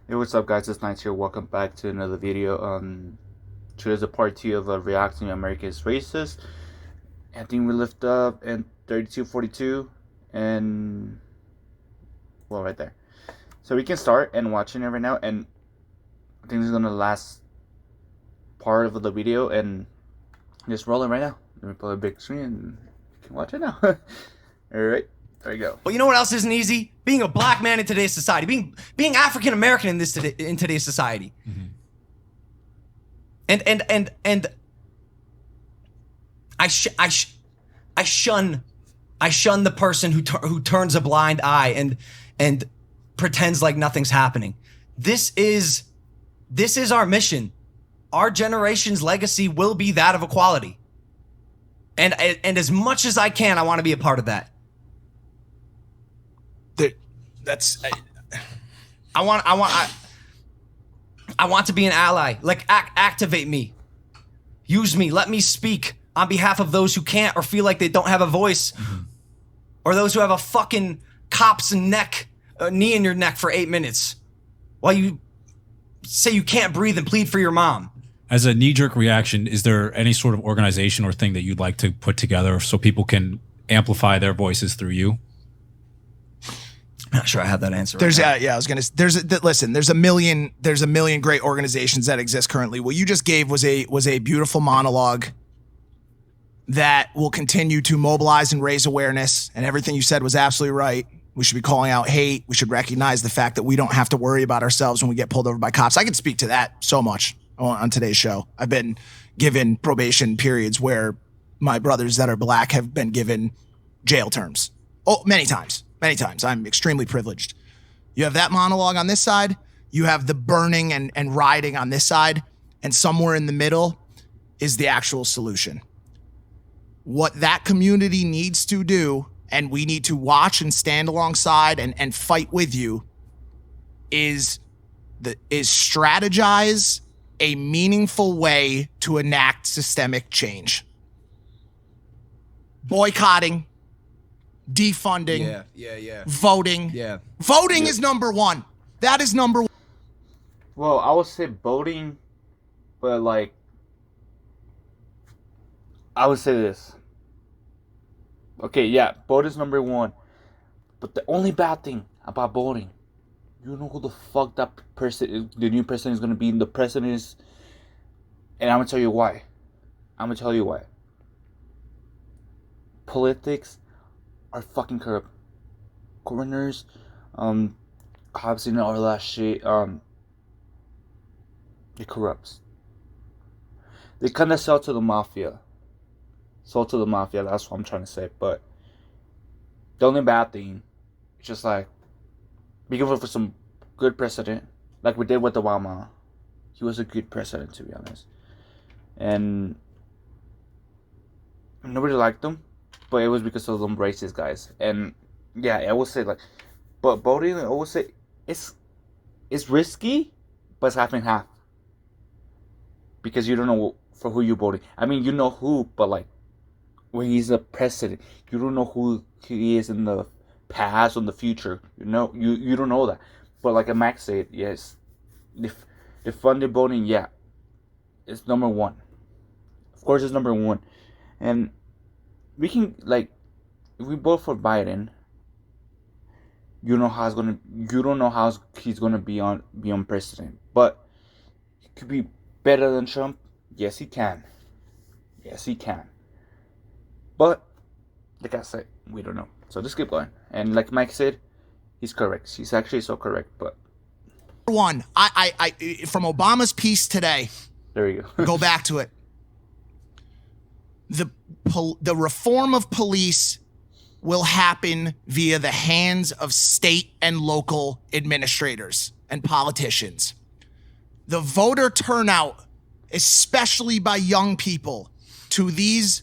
Hey, what's up, guys? It's Knights here. Welcome back to another video. Today's a part 2 of reacting to America's Racist. I think we lift up in 3242 and well, right there. So we can start and watching it right now, and I think this is gonna last part of the video, and just roll it right now. Let me pull a big screen and you can watch it now. All right. There you go. But you know what else isn't easy? Being a black man in today's society, being African American in today's society. Mm-hmm. And I shun the person who turns a blind eye and pretends like nothing's happening. This is our mission. Our generation's legacy will be that of equality. And as much as I can, I want to be a part of that. I want to be an ally. Like, activate me. Use me. Let me speak on behalf of those who can't or feel like they don't have a voice. Mm-hmm. Or those who have a fucking cop's knee in your neck for 8 minutes while you say you can't breathe and plead for your mom. As a knee-jerk reaction, is there any sort of organization or thing that you'd like to put together so people can amplify their voices through you? I'm not sure I have that answer. I was gonna. Listen. There's a million great organizations that exist currently. What you just gave was a beautiful monologue that will continue to mobilize and raise awareness. And everything you said was absolutely right. We should be calling out hate. We should recognize the fact that we don't have to worry about ourselves when we get pulled over by cops. I can speak to that so much on today's show. I've been given probation periods where my brothers that are black have been given jail terms. Oh, many times. Many times. I'm extremely privileged. You have that monologue on this side. You have the burning and rioting on this side. And somewhere in the middle is the actual solution. What that community needs to do, and we need to watch and stand alongside and fight with you, is strategize a meaningful way to enact systemic change. Boycotting, defunding, voting. Voting is number one. That is number one. Well, I would say voting, but like, I would say this. Okay, yeah, vote is number one. But the only bad thing about voting, you know who the fuck that person, the new person is going to be, the president is, and I'm going to tell you why. Politics are fucking corrupt. Governors, cops, and all that shit, it corrupts. They kind of sell to the mafia. That's what I'm trying to say. But the only bad thing, it's just like, be grateful for some good president, like we did with Obama. He was a good president, to be honest. And nobody liked him, but it was because of them racist guys. And yeah, I would say, like, but voting, I would say it's risky, but it's half and half. Because you don't know for who you're voting. I mean, you know who, but like, when he's a president, you don't know who he is in the past or in the future. You know, you don't know that. But like Max said, yes, the funded voting, yeah, it's number one. Of course, it's number one. And we can, like, if we vote for Biden, you don't know how he's gonna be on president. But he could be better than Trump. Yes, he can. But like I said, we don't know. So just keep going. And like Mike said, he's correct. He's actually so correct. But one, I from Obama's piece today. There you go. Go back to it. The reform of police will happen via the hands of state and local administrators and politicians. The voter turnout, especially by young people, to these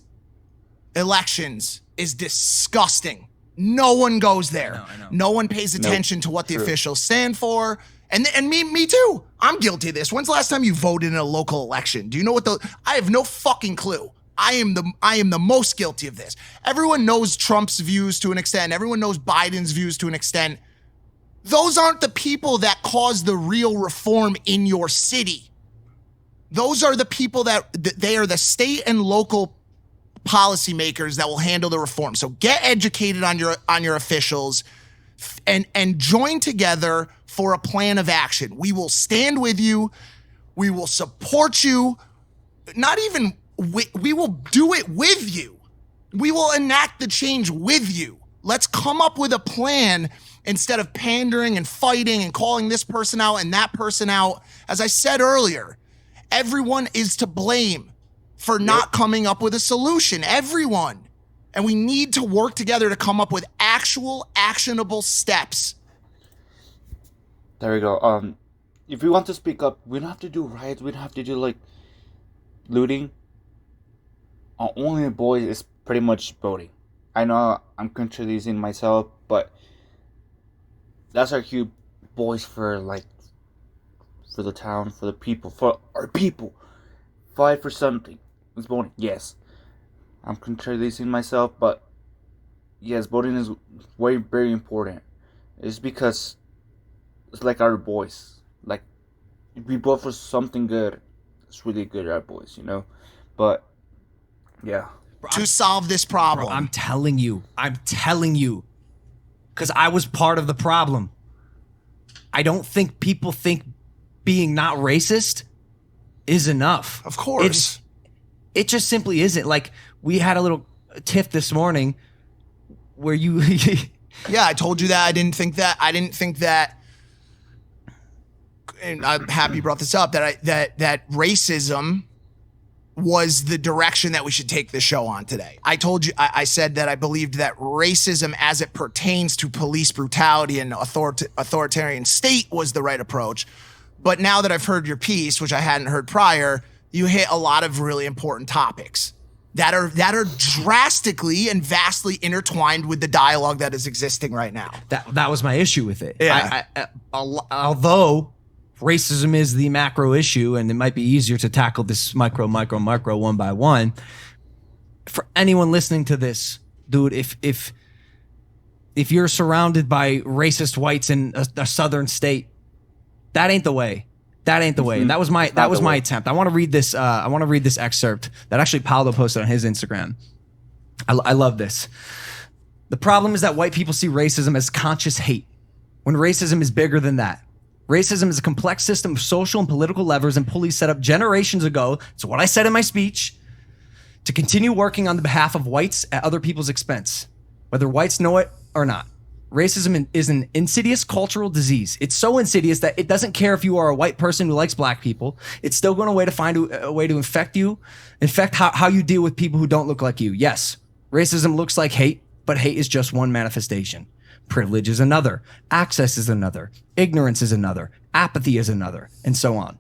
elections is disgusting. No one goes there. I know. No one pays attention to what the officials stand for. And me too. I'm guilty of this. When's the last time you voted in a local election? Do you know what I have no fucking clue. I am the most guilty of this. Everyone knows Trump's views to an extent. Everyone knows Biden's views to an extent. those aren't the people that cause the real reform in your city. Those are the people they are the state and local policymakers that will handle the reform. So get educated on your officials and join together for a plan of action. We will stand with you. We will support you. We will do it with you. We will enact the change with you. Let's come up with a plan instead of pandering and fighting and calling this person out and that person out. As I said earlier, everyone is to blame for not coming up with a solution. Everyone. And we need to work together to come up with actual actionable steps. There we go. If we want to speak up, we don't have to do riots. We don't have to do like looting. Only the boys is pretty much voting. I know I'm contradicting myself, but that's our cue, boys, for the town, for the people, for our people. Fight for something. It's voting. Yes, I'm contradicting myself, but yes, voting is very important. It's because it's like our boys. Like, if we vote for something good, it's really good, our boys, you know? But, yeah. To solve this problem. Bro, I'm telling you. Because I was part of the problem. I don't think people think being not racist is enough. Of course. It just simply isn't. Like, we had a little tiff this morning where you... Yeah, I told you that. I didn't think that. And I'm happy you brought this up, that racism was the direction that we should take the show on today. I told you, I said that I believed that racism as it pertains to police brutality and authoritarian state was the right approach. But now that I've heard your piece, which I hadn't heard prior, you hit a lot of really important topics that are drastically and vastly intertwined with the dialogue that is existing right now. That was my issue with it. Yeah. Although racism is the macro issue, and it might be easier to tackle this micro one by one. For anyone listening to this, dude, if you're surrounded by racist whites in a southern state, that ain't the way. And that was my attempt. I want to read this. I want to read this excerpt that actually Paolo posted on his Instagram. I love this. The problem is that white people see racism as conscious hate, when racism is bigger than that. Racism is a complex system of social and political levers and pulleys set up generations ago. It's what I said in my speech, to continue working on the behalf of whites at other people's expense, whether whites know it or not. Racism is an insidious cultural disease. It's so insidious that it doesn't care if you are a white person who likes black people. It's still going to find a way to infect how you deal with people who don't look like you. Yes, racism looks like hate, but hate is just one manifestation. Privilege is another. Access is another. Ignorance is another. Apathy is another, and so on.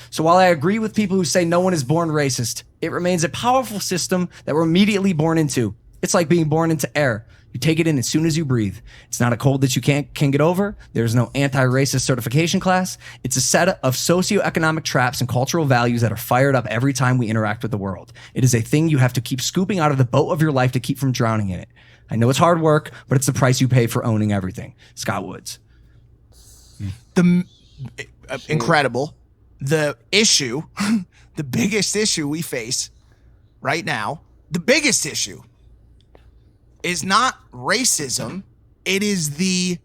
So while I agree with people who say no one is born racist, it remains a powerful system that we're immediately born into. It's like being born into air. You take it in as soon as you breathe. It's not a cold that you can get over. There's no anti-racist certification class. It's a set of socioeconomic traps and cultural values that are fired up every time we interact with the world. It is a thing you have to keep scooping out of the boat of your life to keep from drowning in it. I know it's hard work, but it's the price you pay for owning everything. Scott Woods. Incredible. The issue, the biggest issue we face right now, the biggest issue is not racism. It is the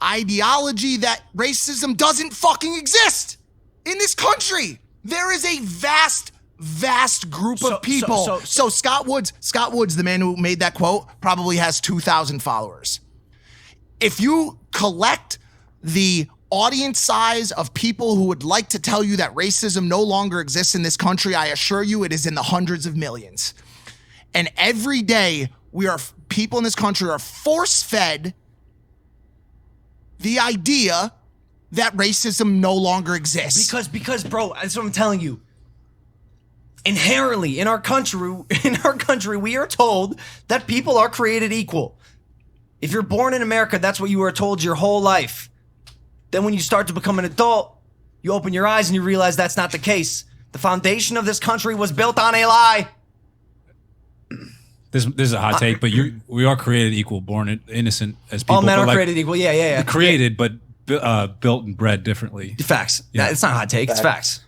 ideology that racism doesn't fucking exist in this country. There is a vast group of people. So Scott Woods, the man who made that quote, probably has 2,000 followers. If you collect the audience size of people who would like to tell you that racism no longer exists in this country, I assure you it is in the hundreds of millions. And every day people in this country are force-fed the idea that racism no longer exists. Because bro, that's what I'm telling you. Inherently in our country, we are told that people are created equal. If you're born in America, that's what you were told your whole life. Then when you start to become an adult, you open your eyes and you realize that's not the case. The foundation of this country was built on a lie. this is a hot take, but we are created equal, born innocent as people. All men but are like, created equal. Yeah. created, but built and bred differently. Facts. Yeah. It's not a hot take. It's facts.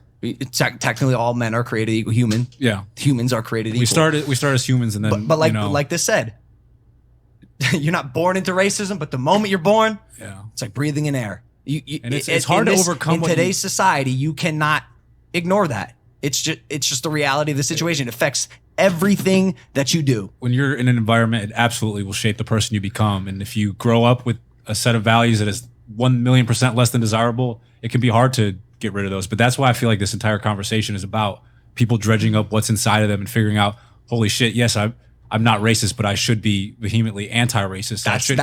Technically, all men are created equal. Yeah. Humans are created equal. We start as humans, and then but like this said, you're not born into racism, but the moment you're born, it's like breathing in air. And it's hard to overcome in today's society. You cannot ignore that. It's just the reality of the situation. It affects everything that you do. When you're in an environment, it absolutely will shape the person you become. And if you grow up with a set of values that is 1,000,000% less than desirable, it can be hard to get rid of those. But that's why I feel like this entire conversation is about people dredging up what's inside of them and figuring out, holy shit, yes, I'm not racist, but I should be vehemently anti-racist. I should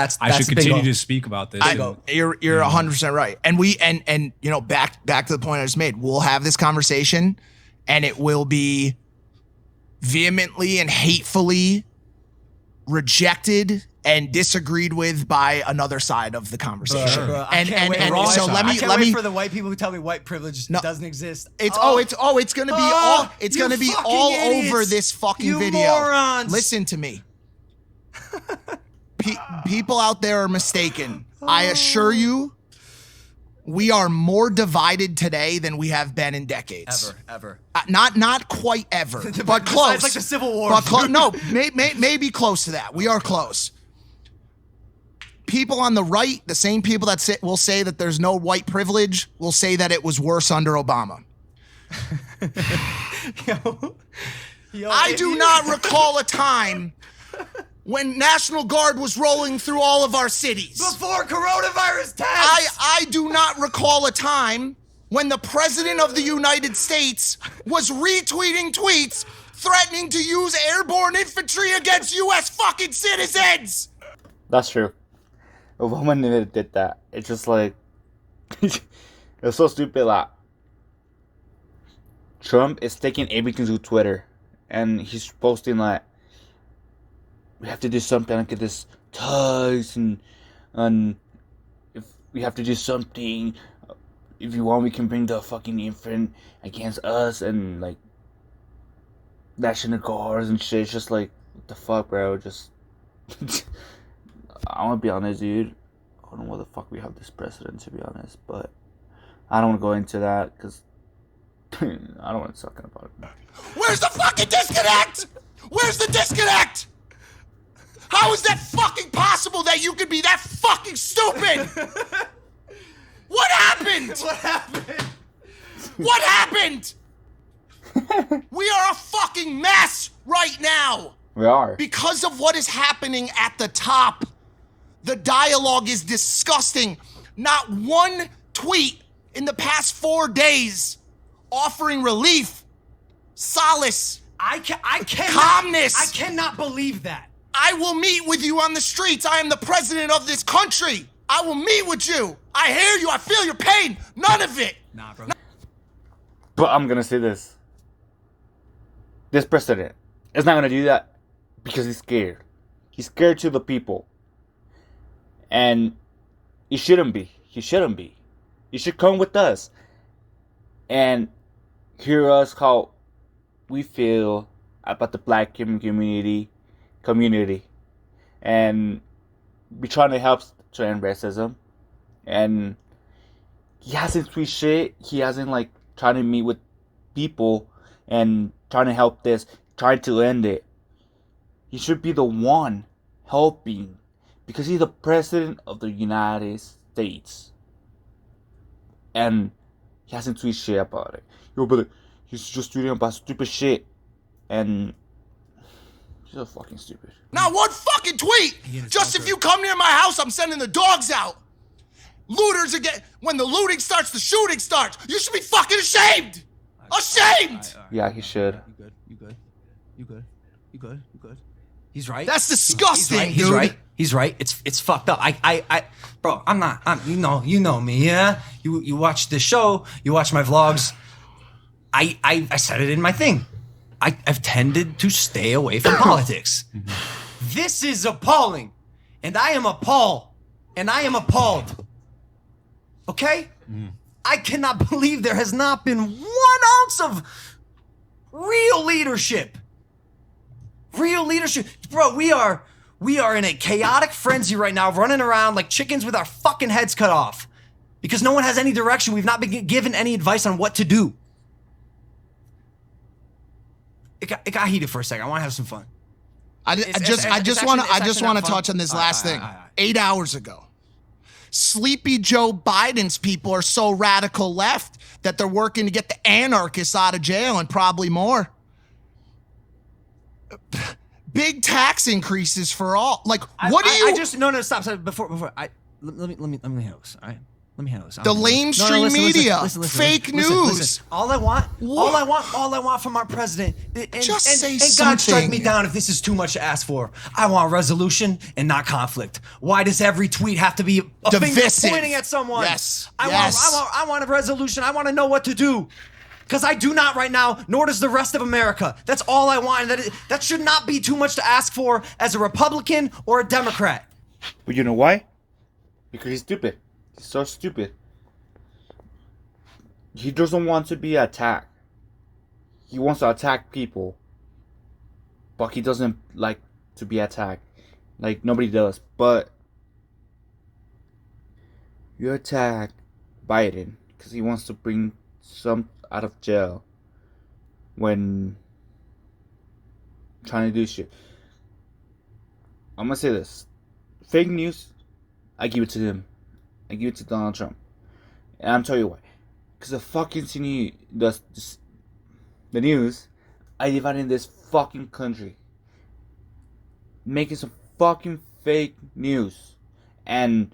continue to speak about this. You're 100% right. And and you know, back to the point I just made, we'll have this conversation and it will be vehemently and hatefully rejected and disagreed with by another side of the conversation. And so let me wait for the white people who tell me white privilege doesn't exist. It's gonna be all over this fucking video. Morons. Listen to me. People out there are mistaken. I assure you, we are more divided today than we have been in decades. Ever. Not quite ever, but close. It's like the Civil War. But no, maybe close to that. We are close. People on the right, the same people that will say that there's no white privilege, will say that it was worse under Obama. I do not recall a time when National Guard was rolling through all of our cities. Before coronavirus tags. I do not recall a time when the President of the United States was retweeting tweets threatening to use airborne infantry against U.S. fucking citizens. That's true. Obama never did that. It's just like it's so stupid. Like Trump is taking everything to Twitter, and he's posting like, we have to do something like this ties and if we have to do something, if you want we can bring the fucking infant against us and like National Guards and shit. It's just like, what the fuck, bro? Just I want to be honest, dude. I don't know why the fuck we have this president, to be honest, but I don't want to go into that because I don't want to talk about it. Where's the fucking disconnect? Where's the disconnect? How is that fucking possible that you could be that fucking stupid? What happened? What happened? We are a fucking mess right now. We are. Because of what is happening at the top. The dialogue is disgusting. Not one tweet in the past 4 days offering relief, solace, calmness. I cannot believe that. I will meet with you on the streets. I am the president of this country. I will meet with you. I hear you. I feel your pain. None of it. Nah, bro. But I'm gonna say this. This president is not gonna do that because he's scared. He's scared to the people. And he shouldn't be. He shouldn't be. He should come with us and hear us how we feel about the black community, and be trying to help to end racism. And he hasn't tweet shit. He hasn't like trying to meet with people and trying to help this, trying to end it. He should be the one helping because he's the president of the United States. And he hasn't tweeted shit about it. Yo, but he's just tweeting about stupid shit. And he's so fucking stupid. Not one fucking tweet! Just if you come near my house, I'm sending the dogs out. Looters again. When the looting starts, the shooting starts. You should be fucking ashamed! Ashamed! Yeah, he should. You good? He's right. That's disgusting, He's dude. right. He's right. It's fucked up. Bro, you know me, yeah? You watch this show, you watch my vlogs. I said it in my thing. I've tended to stay away from politics. This is appalling. And I am appalled. And I am appalled. Okay? I cannot believe there has not been 1 ounce of real leadership Real leadership. Bro, we are in a chaotic frenzy right now, running around like chickens with our fucking heads cut off. Because no one has any direction. We've not been given any advice on what to do. It got heated for a second. I want to have some fun. I just want to touch on this last thing. 8 hours ago, sleepy Joe Biden's people are so radical left that they're working to get the anarchists out of jail and probably more. Big tax increases for all. Like, what do you? I just no stop. Before let me handle this. All right. Let me handle this. The mainstream media, fake news. Listen. All I want from our president, and say God something. strike me down if this is too much to ask for. I want resolution and not conflict. Why does every tweet have to be a divisive, finger pointing at someone? Yes. I want a resolution. I want to know what to do. Because I do not right now, nor does the rest of America. That's all I want. And that should not be too much to ask for as a Republican or a Democrat. But you know why? Because he's stupid. He's so stupid. He doesn't want to be attacked. He wants to attack people. But he doesn't like to be attacked. Like nobody does. But you attack Biden because he wants to bring some out of jail when trying to do shit. I'm gonna say this. Fake news, I give it to him. I give it to Donald Trump. And I'm telling you why. Because the fucking the news are dividing this fucking country. Making some fucking fake news. And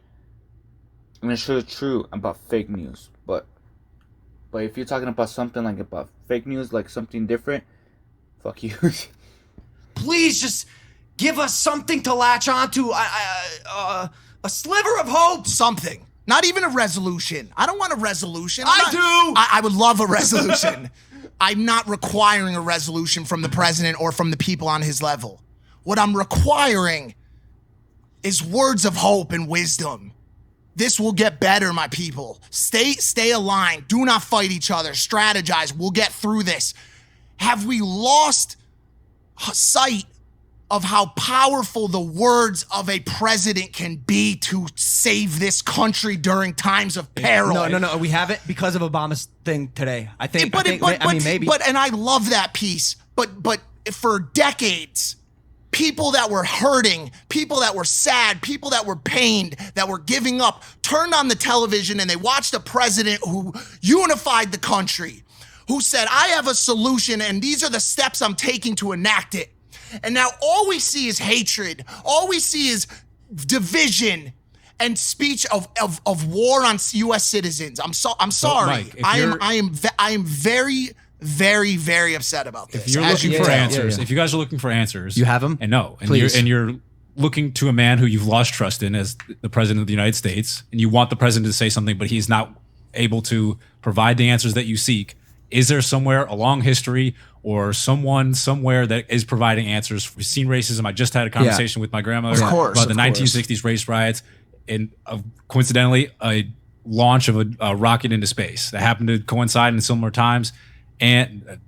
I'm gonna show the truth about fake news. But if you're talking about something like about fake news, like something different, fuck you. Please just give us something to latch onto. A sliver of hope. Something. Not even a resolution. I don't want a resolution. I I would love a resolution. I'm not requiring a resolution from the president or from the people on his level. What I'm requiring is words of hope and wisdom. This will get better, my people. Stay aligned. Do not fight each other. Strategize. We'll get through this. Have we lost sight of how powerful the words of a president can be to save this country during times of peril? No. We haven't because of Obama's thing today. I think. Maybe. But and I love that piece. But for decades, people that were hurting, people that were sad, people that were pained, that were giving up, turned on the television and they watched a president who unified the country, who said, I have a solution and these are the steps I'm taking to enact it. And now all we see is hatred. All we see is division and speech of war on U.S. citizens. I'm sorry. Mike, I am very, very, very upset about this. If you're looking for answers, if you guys are looking for answers, you have them. And you're looking to a man who you've lost trust in as the president of the United States, and you want the president to say something, but he's not able to provide the answers that you seek. Is there somewhere along history or someone somewhere that is providing answers? We've seen racism. I just had a conversation with my grandmother about the 1960s race riots, and coincidentally, a launch of a rocket into space that happened to coincide in similar times, and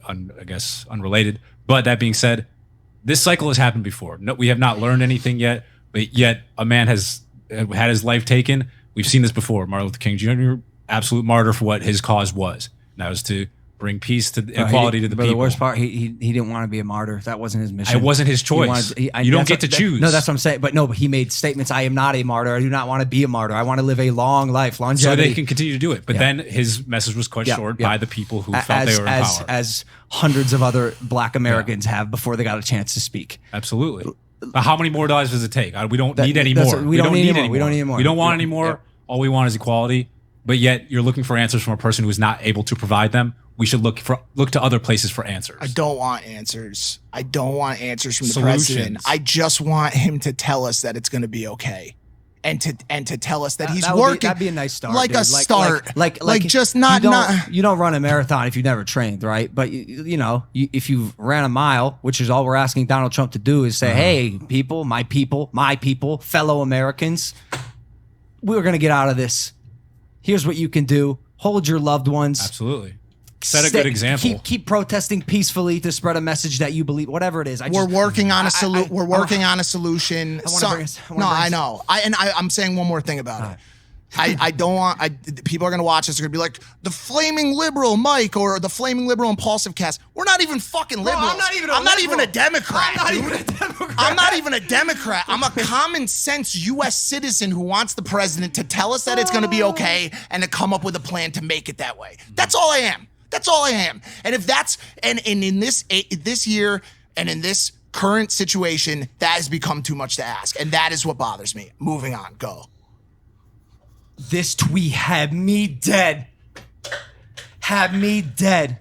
I guess unrelated. But that being said, this cycle has happened before. No, we have not learned anything yet, but yet a man has had his life taken. We've seen this before. Martin Luther King Jr., absolute martyr for what his cause was. And that was to bring peace to equality to the people. The worst part, he didn't want to be a martyr. That wasn't his mission. It wasn't his choice. You don't get to choose. No, that's what I'm saying. But he made statements. I am not a martyr. I do not want to be a martyr. I want to live a long life, longevity. So they can continue to do it. But then his message was cut short by the people who felt they were in power. As hundreds of other black Americans have before they got a chance to speak. Absolutely. But how many more lives does it take? We don't need any more. We don't need any more. We don't need any more. We don't want any more. All we want is equality. But yet you're looking for answers from a person who is not able to provide them. We should look to other places for answers. I don't want answers. I don't want answers from the president. I just want him to tell us that it's going to be okay, and to tell us that he's working. That'd be a nice start. Like dude. a start. Like just not. You don't run a marathon if you've never trained, right? But if you ran a mile, which is all we're asking Donald Trump to do, is say, "Hey, people, my people, fellow Americans, we're going to get out of this. Here's what you can do. Hold your loved ones. Absolutely. Set a good example. Keep protesting peacefully to spread a message that you believe, whatever it is. We're working on a solution. We're working on a solution. I know. I'm saying one more thing about it. I don't want. People are gonna watch this. They're gonna be like the flaming liberal Mike or the flaming liberal Impaulsive cast. We're not even fucking liberals. I'm not even a Democrat. I'm not even a Democrat. I'm a common sense U.S. citizen who wants the president to tell us that it's gonna be okay and to come up with a plan to make it that way. That's all I am. That's all I am. And if that's and in this year and in this current situation, that has become too much to ask, and that is what bothers me. Moving on. Go. This tweet had me dead. Had me dead.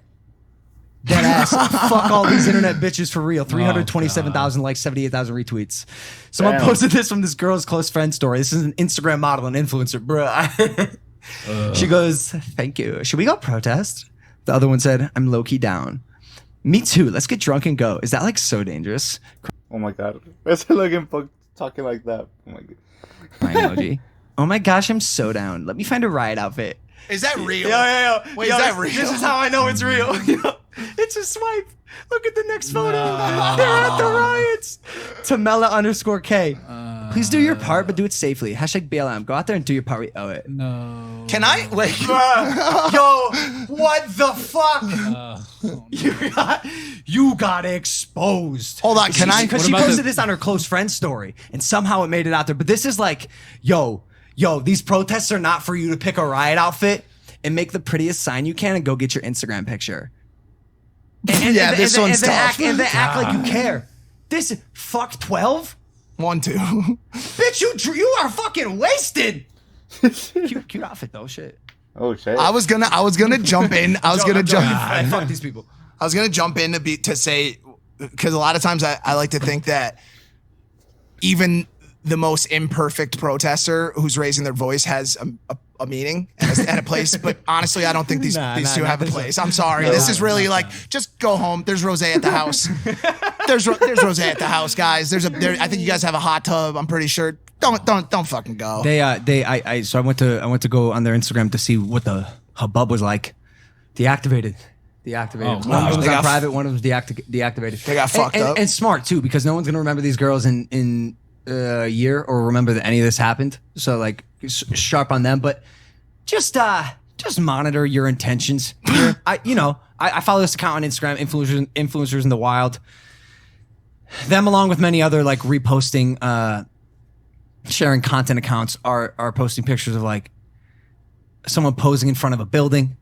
Dead ass. Fuck all these internet bitches for real. 327,000 likes, 78,000 retweets. Someone posted this from this girl's close friend story. This is an Instagram model and influencer, bro. She goes, "Thank you. Should we go protest?" The other one said, "I'm low-key down." "Me too. Let's get drunk and go." Is that like so dangerous? Oh my god. That's Logan Paul talking like that. Oh my god. My emoji. "Oh my gosh, I'm so down. Let me find a riot outfit." Is that real? Yo. Wait, is that real? This is how I know it's real. It's a swipe. Look at the next photo. They're at the riots. Tamela_K. Please do your part, but do it safely. Hashtag BLM. Go out there and do your part. We owe it. No. Can I? Wait. Yo, what the fuck? You got exposed. Hold on, can I? Because she posted this on her close friend story, and somehow it made it out there. But this is like, yo, these protests are not for you to pick a riot outfit and make the prettiest sign you can and go get your Instagram picture. This one's tough. And then act like you care. This fuck 12? 1, 2. Bitch, you are fucking wasted. Cute outfit though, shit. Oh shit. I was gonna jump in. Fuck these people. I was gonna jump in to say, because a lot of times I like to think that even the most imperfect protester who's raising their voice has a meaning and a place. But honestly, I don't think these two have a place. I'm sorry. This is really like, just go home. There's rosé at the house. There's rosé at the house, guys. I think you guys have a hot tub. I'm pretty sure. Don't fucking go. So I went to go on their Instagram to see what the hubbub was like. Deactivated. Oh, One was on private. One was deactivated. They got fucked up. And smart too, because no one's gonna remember these girls in a year or remember that any of this happened. So like sharp on them, but just monitor your intentions. I follow this account on Instagram, influencers in the wild. Them along with many other like reposting, sharing content accounts are posting pictures of like someone posing in front of a building,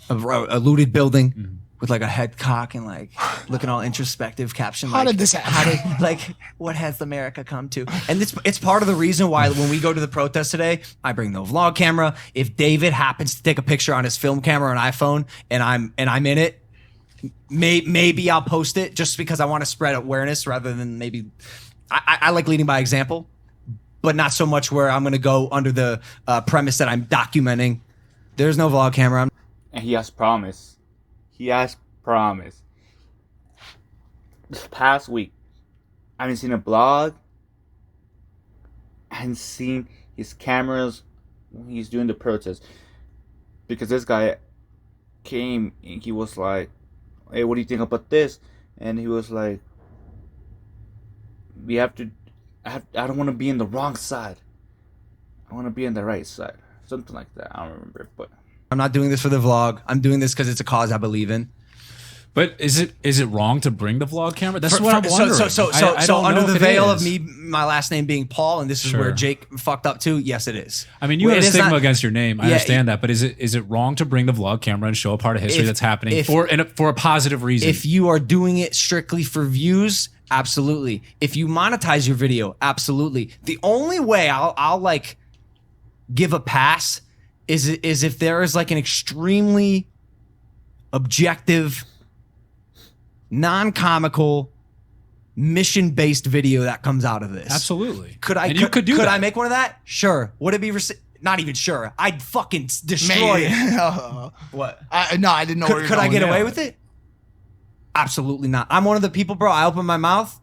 a looted building. With like a head cock and like looking all introspective, caption How like, did this happen? What has America come to? And it's part of the reason why when we go to the protest today, I bring no vlog camera. If David happens to take a picture on his film camera or an iPhone and I'm in it, maybe I'll post it just because I want to spread awareness rather than maybe I like leading by example, but not so much where I'm going to go under the premise that I'm documenting. There's no vlog camera. And he has promised. This past week, I haven't seen a blog. I haven't seen his cameras when he's doing the protest. Because this guy came and he was like, "Hey, what do you think about this?" And he was like, I don't want to be in the wrong side. I want to be in the right side. Something like that. I don't remember, but I'm not doing this for the vlog. I'm doing this because it's a cause I believe in. But is it wrong to bring the vlog camera? That's what I'm wondering. So under the veil of me, my last name being Paul, and this is where Jake fucked up too. Yes, it is. I mean, you have a stigma against your name. I understand that, but is it wrong to bring the vlog camera and show a part of history that's happening for a positive reason? If you are doing it strictly for views, absolutely. If you monetize your video, absolutely. The only way I'll like give a pass is if there is like an extremely objective, non-comical, mission-based video that comes out of this. Absolutely. Could I make one of that? Sure. Would it be not even sure? I'd fucking destroy it. What? No, I didn't know. Could I get away with it? Absolutely not. I'm one of the people, bro. I open my mouth.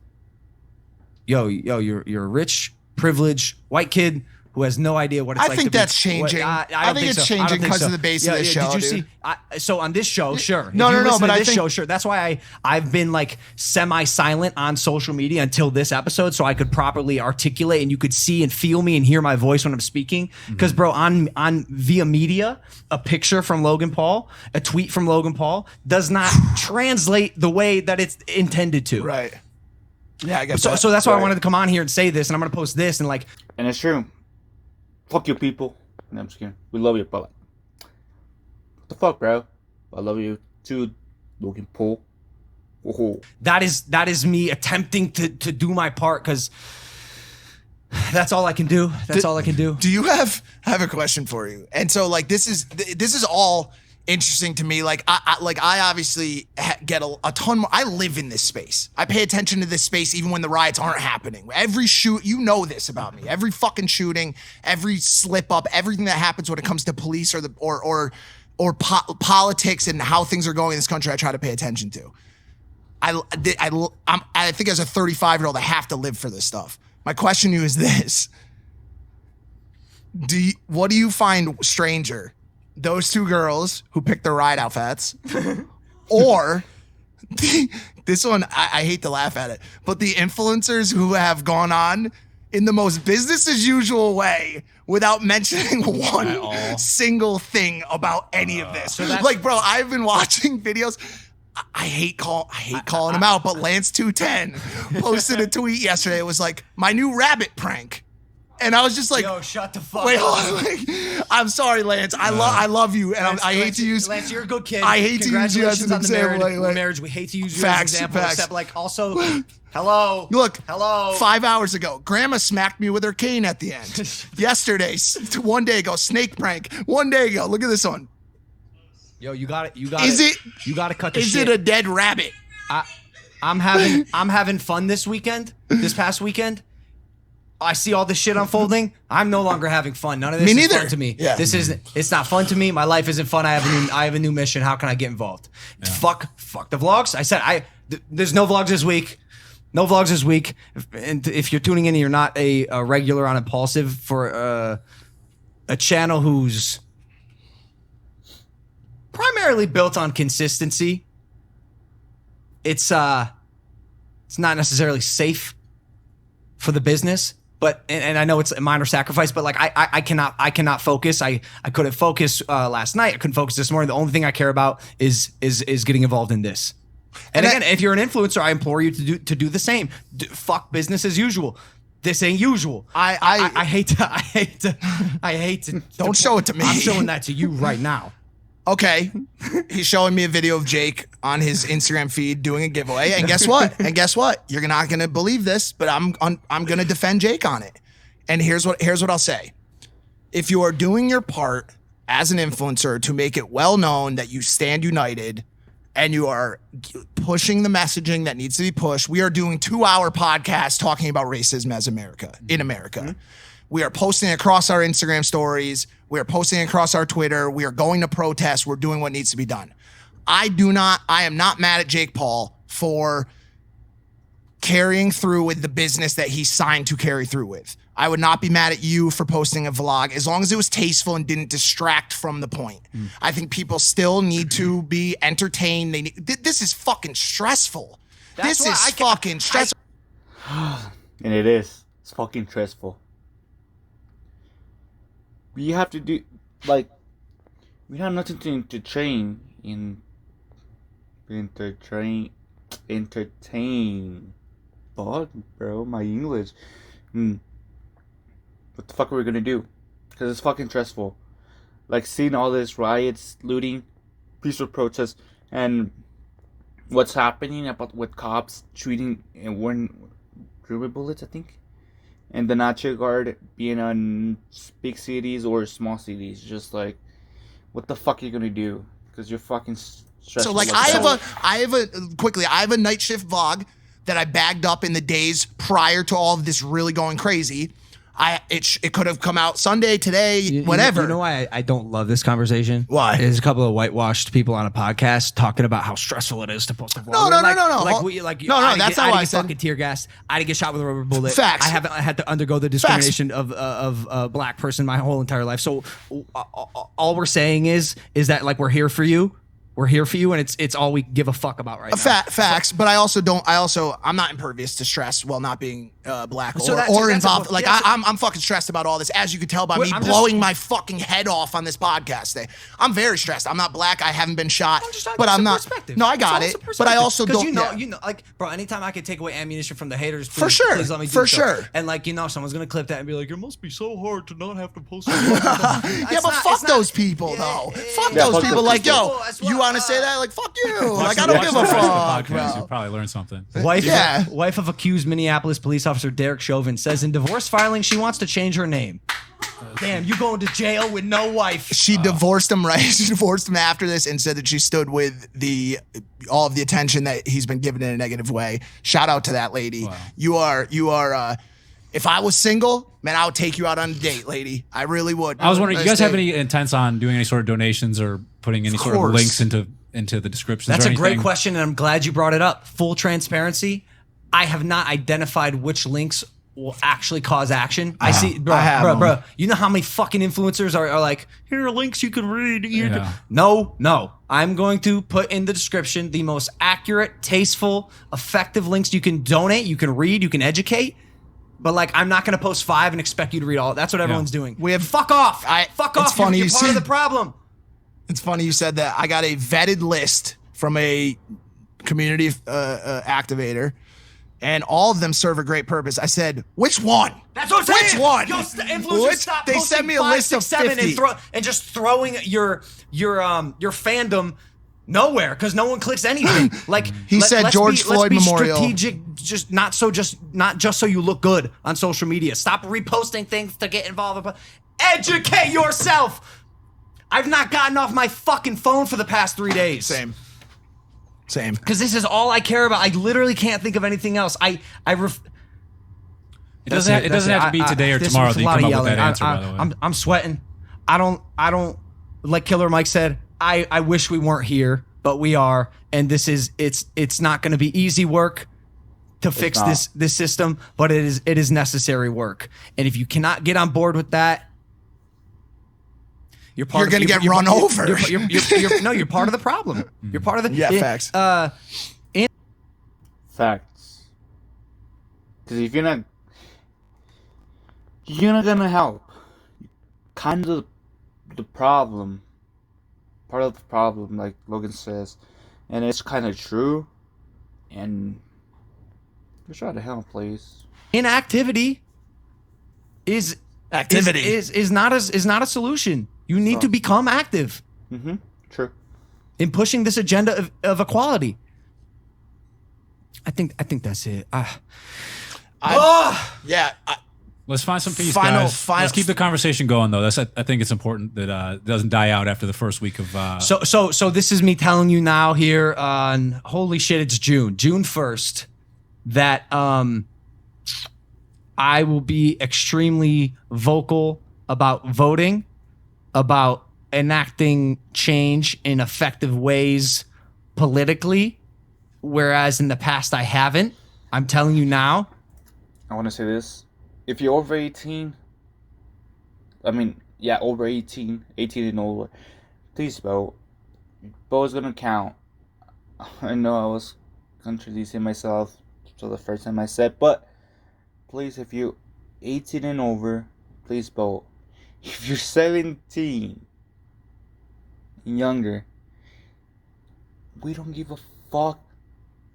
Yo, you're a rich, privileged white kid who has no idea what it's like. I think to that's be, changing. I I think think it's so. changing because of the base of the show. Did you dude. see? So on this show, sure. No, If you listen but to I this think show, sure. That's why I've been like semi-silent on social media until this episode, so I could properly articulate and you could see and feel me and hear my voice when I'm speaking. Because bro, on via media, a picture from Logan Paul, a tweet from Logan Paul does not translate the way that it's intended to. Right. Yeah, I guess So that's why I wanted to come on here and say this, and I'm gonna post this and like. And it's true. Fuck you, people. No, I'm just kidding. We love you, but like, what the fuck, bro? I love you too, Logan Paul. Whoa. That is me attempting to do my part because that's all I can do. That's all I can do. Do you have? I have a question for you. And so like this is all interesting to me. Like I obviously get a ton more. I live in this space. I pay attention to this space even when the riots aren't happening. Every shoot, you know this about me. Every fucking shooting, every slip up, everything that happens when it comes to police or politics and how things are going in this country, I try to pay attention to. I think as a 35-year-old, I have to live for this stuff. My question to you is this: what do you find stranger? Those two girls who picked their riot outfits, or this one, I hate to laugh at it, but the influencers who have gone on in the most business as usual way without mentioning one single thing about any of this. Like, bro, I've been watching videos. I hate calling him out, but Lance 210 posted a tweet yesterday. It was like, my new rabbit prank. And I was just like, yo, shut the fuck wait, up. hold on. Like, I'm sorry, Lance. I love you. And I hate to use. Lance, you're a good kid. I hate to use you as an on the example. marriage. We hate to use you Facts, as an example. facts. Except like also, hello. Look, hello. 5 hours ago, Grandma smacked me with her cane at the end. Yesterday, 1 day ago, snake prank. 1 day ago, look at this one. Yo, you got it. You got Is it. it? You got to cut the Is shit. it a dead rabbit? I'm having fun this weekend. This past weekend. I see all this shit unfolding. I'm no longer having fun. None of this is fun to me. Yeah. It's not fun to me. My life isn't fun. I have a new mission. How can I get involved? Yeah. Fuck the vlogs. I said there's no vlogs this week. No vlogs this week. And if you're tuning in and you're not a regular on Impaulsive for a channel who's primarily built on consistency, it's not necessarily safe for the business. But and I know it's a minor sacrifice, but like I cannot focus. I couldn't focus last night. I couldn't focus this morning. The only thing I care about is getting involved in this. And again, if you're an influencer, I implore you to do the same. Fuck business as usual. This ain't usual. I hate to. Don't show it to me. I'm showing that to you right now. Okay, he's showing me a video of Jake on his Instagram feed doing a giveaway, and guess what? You're not gonna believe this, but I'm gonna defend Jake on it. And here's what I'll say: if you are doing your part as an influencer to make it well known that you stand united, and you are pushing the messaging that needs to be pushed, we are doing 2-hour podcasts talking about racism as in America. Mm-hmm. We are posting across our Instagram stories. We are posting across our Twitter. We are going to protest. We're doing what needs to be done. I am not mad at Jake Paul for carrying through with the business that he signed to carry through with. I would not be mad at you for posting a vlog as long as it was tasteful and didn't distract from the point. I think people still need to be entertained. This is fucking stressful. This is fucking stressful. And it is. It's fucking stressful. We have to do, like, we have nothing to train in, entertain. Fuck, bro, my English. What the fuck are we gonna do? Because it's fucking stressful. Like, seeing all this riots, looting, peaceful protests, and what's happening with cops shooting and wearing rubber bullets, I think. And the Nacho Guard being on big cities or small cities, just like, what the fuck are you gonna do? Because you're fucking stressed. So like, I have a night shift vlog that I bagged up in the days prior to all of this really going crazy. It could have come out Sunday, today, whatever. You know why I don't love this conversation? Why? There's a couple of whitewashed people on a podcast talking about how stressful it is to post a vote. No. That's not I what I get said. fucking tear gas. I didn't get shot with a rubber bullet. Facts. I haven't had to undergo the discrimination of a black person my whole entire life. So all we're saying is that like we're here for you. We're here for you, and it's all we give a fuck about right now. Facts, but I'm not impervious to stress while not being black So or that's involved. yeah, I'm fucking stressed about all this, as you could tell by me blowing my fucking head off on this podcast today. I'm very stressed. I'm not black. I haven't been shot, but I'm not. No, I got it. But I also don't. You know, like, bro. Anytime I can take away ammunition from the haters, please, for sure, please let me do for so. sure. And like, someone's gonna clip that and be like, "It must be so hard to not have to post." Fuck those people, though. Fuck those people. Like, yo, you want to say that? Like, fuck you. Like, I don't give a fuck. You'll probably learn something. Wife of accused Minneapolis police officer Derek Chauvin says in divorce filing she wants to change her name. Damn, you going to jail with no wife. She divorced him, right? She divorced him after this and said that she stood with all of the attention that he's been given in a negative way. Shout out to that lady. Wow. You are if I was single, man, I would take you out on a date, lady. I really would. I was wondering, you guys have any intents on doing any sort of donations or putting any sort of links into the descriptions? That's or a great anything? question, and I'm glad you brought it up. Full transparency, I have not identified which links will actually cause action. I see, bro. You know how many fucking influencers are like, here are links you can read. No. I'm going to put in the description the most accurate, tasteful, effective links you can donate, you can read, you can educate. But like, I'm not going to post 5 and expect you to read all. That's what everyone's doing. Fuck off. Fuck off. Funny You're part of the problem. It's funny you said that. I got a vetted list from a community activator, and all of them serve a great purpose. I said, which one? That's what I'm saying. Which one? Yo, influencers, stop they posting sent me a 5, list 6, of 7 50. and just throwing your fandom nowhere because no one clicks anything. Like he said, George Floyd Memorial. Strategic, just not just so you look good on social media. Stop reposting things to get involved. Educate yourself. I've not gotten off my fucking phone for the past 3 days. Same. Because this is all I care about. I literally can't think of anything else. It doesn't have to be today or tomorrow that you come up with that answer, by the way. I'm sweating. I don't like Killer Mike said, I wish we weren't here, but we are. And it's not going to be easy work to fix this system, but it is necessary work. And if you cannot get on board with that, you're going to get run over. You're part of the problem. You're part of the facts. Facts. Because if you're not gonna help. Kind of the problem. Part of the problem, like Logan says, and it's kind of true. And just try to help, please. Inactivity is not a solution. You need to become active. Mm-hmm. True. In pushing this agenda of equality. I think that's it. Let's find some peace, guys. Let's keep the conversation going, though. I think it's important that it doesn't die out after the first week of. So this is me telling you now here on holy shit, it's June 1st, that I will be extremely vocal about voting, about enacting change in effective ways politically, whereas in the past I haven't. I'm telling you now. I want to say this. If you're over 18, over 18 and older, please vote. Vote is going to count. I know I was contradicting myself for the first time I said, but please, if you're 18 and over, please vote. If you're 17 and younger, we don't give a fuck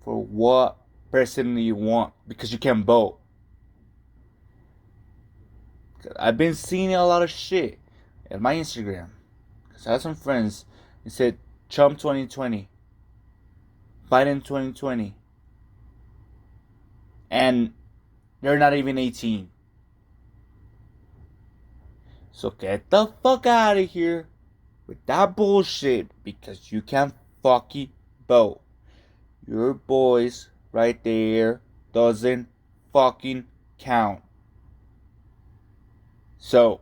for what person you want because you can't vote. I've been seeing a lot of shit at my Instagram. Cause I have some friends that said Trump 2020, Biden 2020, and they're not even 18. So get the fuck out of here with that bullshit because you can't fucking vote. Your voice right there doesn't fucking count. So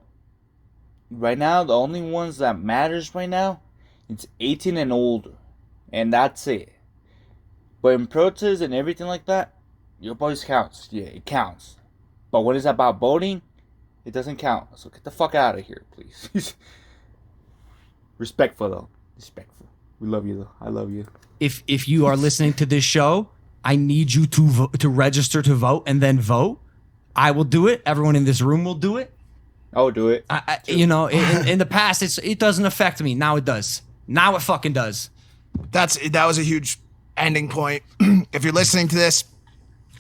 right now, the only ones that matters right now, it's 18 and older, and that's it. But in protests and everything like that, your voice counts. Yeah, it counts. But when it's about voting, it doesn't count. So get the fuck out of here, please. Respectful though. Respectful. We love you though. I love you. If you are listening to this show, I need you to register to vote and then vote. I will do it. Everyone in this room will do it. I'll do it. You know, in the past, it doesn't affect me. Now it does. Now it fucking does. That was a huge ending point. If you're listening to this,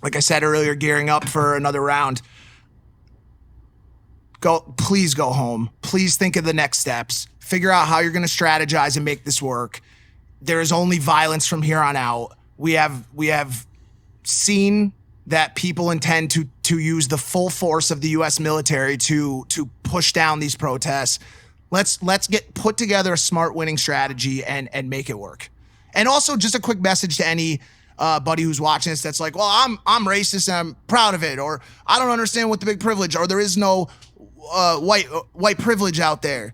like I said earlier, gearing up for another round, please go home. Please think of the next steps. Figure out how you're going to strategize and make this work. There is only violence from here on out. We have seen that people intend to use the full force of the U.S. military to push down these protests. Let's put together a smart winning strategy and make it work. And also, just a quick message to any buddy who's watching this that's like, well, I'm racist and I'm proud of it, or I don't understand what the big privilege, or there is no white privilege out there.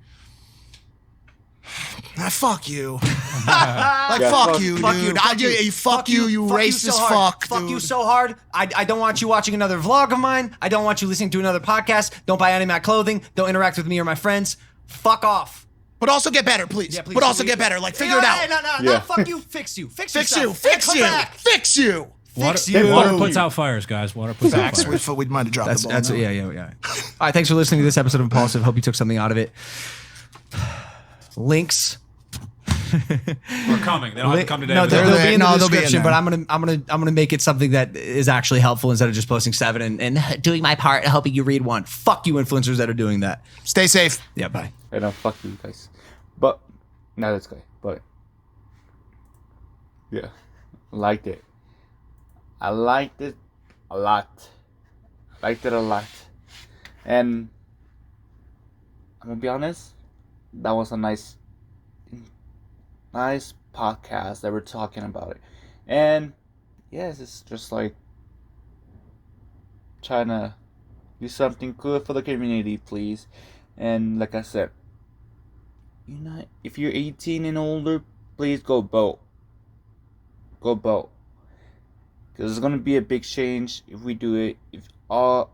Fuck you. Fuck you, dude. Fuck you, you racist fuck, dude. Fuck you so hard. I don't want you watching another vlog of mine. I don't want you listening to another podcast. Don't buy any of my clothing. Don't interact with me or my friends. Fuck off. But also get better, please. Yeah, please. But also get better. Like, figure it out. No, fuck you. Fix you. Fix Fix yourself. you. Fix you. Come back. Fix you. Water puts out fires, guys. Water puts out Facts. fires. We might have dropped the ball. That's now. yeah. All right, thanks for listening to this episode of Impaulsive. Hope you took something out of it. Links. We're coming. They don't have to come today. No, but they'll be in the they'll be in description. there. But I'm gonna make it something that is actually helpful instead of just posting 7 and doing my part and helping you read 1. Fuck you, influencers that are doing that. Stay safe. Yeah, bye. I know, fuck you guys. But, no, that's good. But, yeah. Liked it. I liked it a lot. Liked it a lot. And, I'm gonna be honest, that was a nice podcast that we're talking about it. And, yes, it's just like trying to do something good for the community, please. And like I said, if you're 18 and older, please go vote. Go vote. Because it's going to be a big change if we do it. If all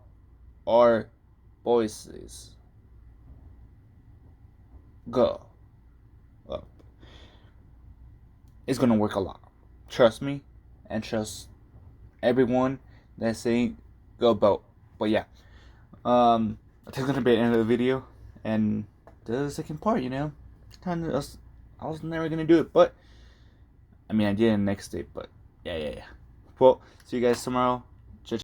our voices go up, it's going to work a lot. Trust me, and trust everyone that's saying go vote. But yeah, I think it's going to be the end of the video. And the second part, I was never gonna do it, but I mean I did it next day, but yeah. Well, see you guys tomorrow.